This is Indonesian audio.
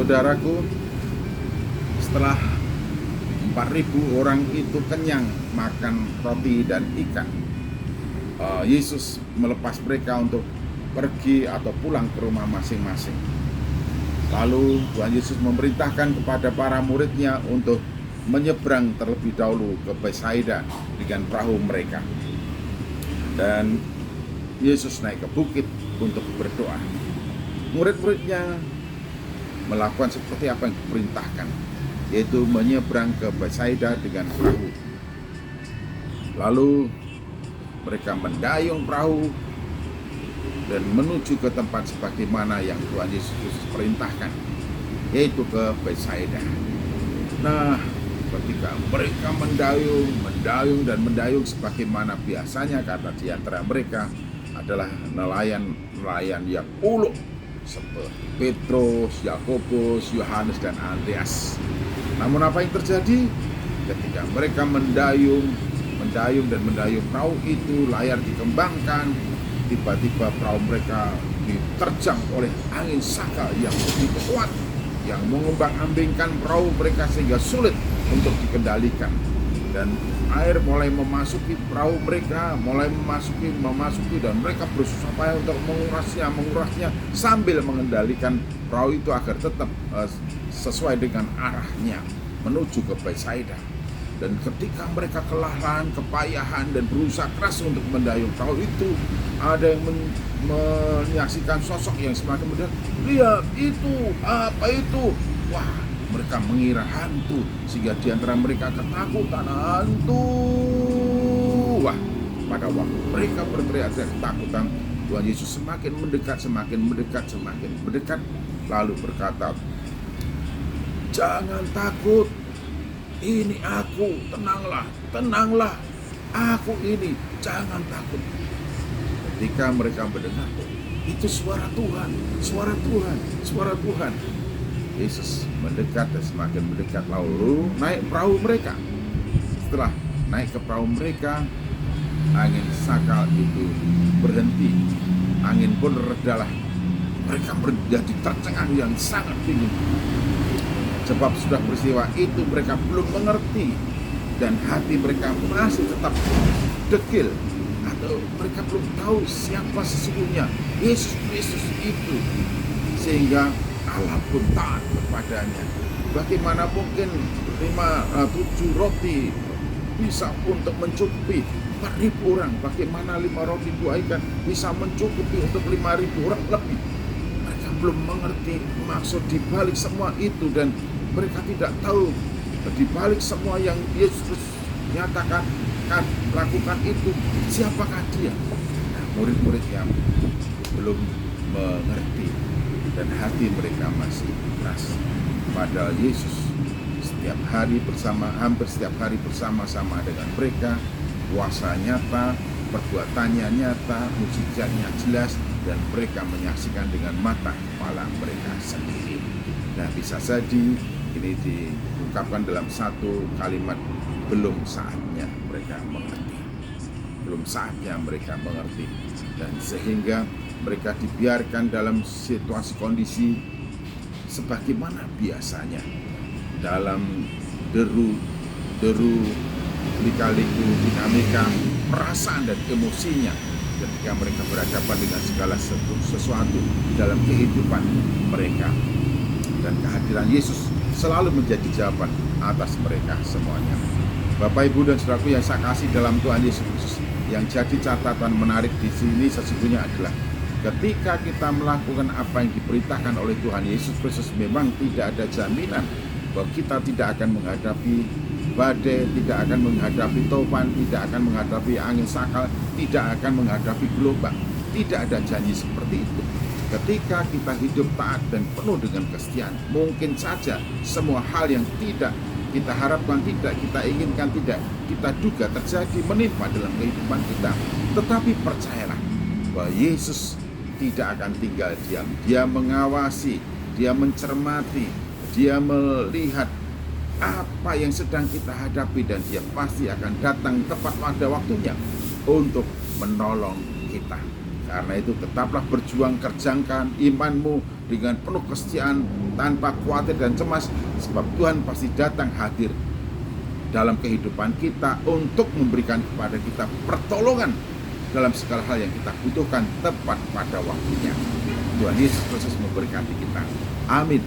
Saudaraku, setelah 4.000 orang itu kenyang makan roti dan ikan, Yesus melepas mereka untuk pergi atau pulang ke rumah masing-masing. Lalu Tuhan Yesus memerintahkan kepada para muridnya untuk menyeberang terlebih dahulu ke Betsaida dengan perahu mereka. Dan Yesus naik ke bukit untuk berdoa. Murid-muridnya melakukan seperti apa yang diperintahkan, yaitu menyeberang ke Betsaida dengan perahu. Lalu mereka mendayung perahu dan menuju ke tempat sebagaimana yang Tuhan Yesus perintahkan, yaitu ke Betsaida. Nah, ketika mereka mendayung sebagaimana biasanya, karena di antara mereka adalah nelayan yang ulung seperti Petrus, Yakobus, Yohanes, dan Andreas. Namun apa yang terjadi? Ketika mereka mendayung perahu itu, layar dikembangkan, tiba-tiba perahu mereka diterjang oleh angin sakal yang begitu kuat, yang mengombang-ambingkan perahu mereka sehingga sulit untuk dikendalikan. Dan air mulai memasuki perahu mereka, memasuki dan mereka berusaha payah untuk mengurasnya sambil mengendalikan perahu itu agar tetap sesuai dengan arahnya menuju ke Betsaida. Dan ketika mereka kelelahan, kepayahan, dan berusaha keras untuk mendayung perahu itu, ada yang menyaksikan sosok yang semakin muda. Lihat itu, apa itu? Wah, mereka mengira hantu, sehingga di antara mereka ketakutan hantu. Wah, pada waktu mereka berteriak-teriak ketakutan, Tuhan Yesus semakin mendekat, lalu berkata, "Jangan takut, ini aku, tenanglah, aku ini, jangan takut." Ketika mereka mendengar, itu suara Tuhan. Yesus mendekat dan semakin mendekat, lalu naik perahu mereka. Setelah naik ke perahu mereka, angin sakal itu berhenti, angin pun redalah. Mereka menjadi tercengang yang sangat bingung, sebab sudah peristiwa itu mereka belum mengerti, dan hati mereka masih tetap dekil, atau mereka belum tahu siapa sesungguhnya Yesus Kristus itu, sehingga Allah pun taat kepadanya. Bagaimana mungkin 7 roti bisa untuk mencukupi 4.000 orang? Bagaimana 5 roti 2 ikan bisa mencukupi untuk 5.000 orang lebih? Mereka belum mengerti maksud dibalik semua itu, dan mereka tidak tahu dibalik semua yang Yesus nyatakan lakukan itu siapakah dia. Nah, murid-muridnya belum mengerti, dan hati mereka masih keras. Padahal Yesus hampir setiap hari bersama-sama dengan mereka, kuasa nyata, perbuatannya nyata, mujizatnya jelas, dan mereka menyaksikan dengan mata kepala mereka sendiri. Nah, bisa jadi ini diungkapkan dalam satu kalimat, belum saatnya mereka mengerti. Dan sehingga mereka dibiarkan dalam situasi kondisi sebagaimana biasanya, dalam deru lika-liku dinamika perasaan dan emosinya ketika mereka berhadapan dengan segala sesuatu dalam kehidupan mereka. Dan kehadiran Yesus selalu menjadi jawaban atas mereka semuanya. Bapak, Ibu, dan saudaraku yang saya kasih dalam Tuhan Yesus Kristus, yang jadi catatan menarik di sini sesungguhnya adalah ketika kita melakukan apa yang diperintahkan oleh Tuhan Yesus Kristus, memang tidak ada jaminan bahwa kita tidak akan menghadapi badai, tidak akan menghadapi topan, tidak akan menghadapi angin sakal, tidak akan menghadapi gelombang. Tidak ada janji seperti itu. Ketika kita hidup taat dan penuh dengan kesetiaan, mungkin saja semua hal yang tidak kita harapkan, tidak kita inginkan, tidak kita duga terjadi menimpa dalam kehidupan kita. Tetapi percayalah bahwa Yesus tidak akan tinggal diam. Dia mengawasi, dia mencermati, dia melihat apa yang sedang kita hadapi, dan dia pasti akan datang tepat pada waktunya untuk menolong kita. Karena itu tetaplah berjuang, kerjakan imanmu dengan penuh kesetiaan, tanpa khawatir dan cemas, sebab Tuhan pasti datang hadir dalam kehidupan kita untuk memberikan kepada kita pertolongan dalam segala hal yang kita butuhkan tepat pada waktunya. Tuhan Yesus Kristus memberkati kita. Amin.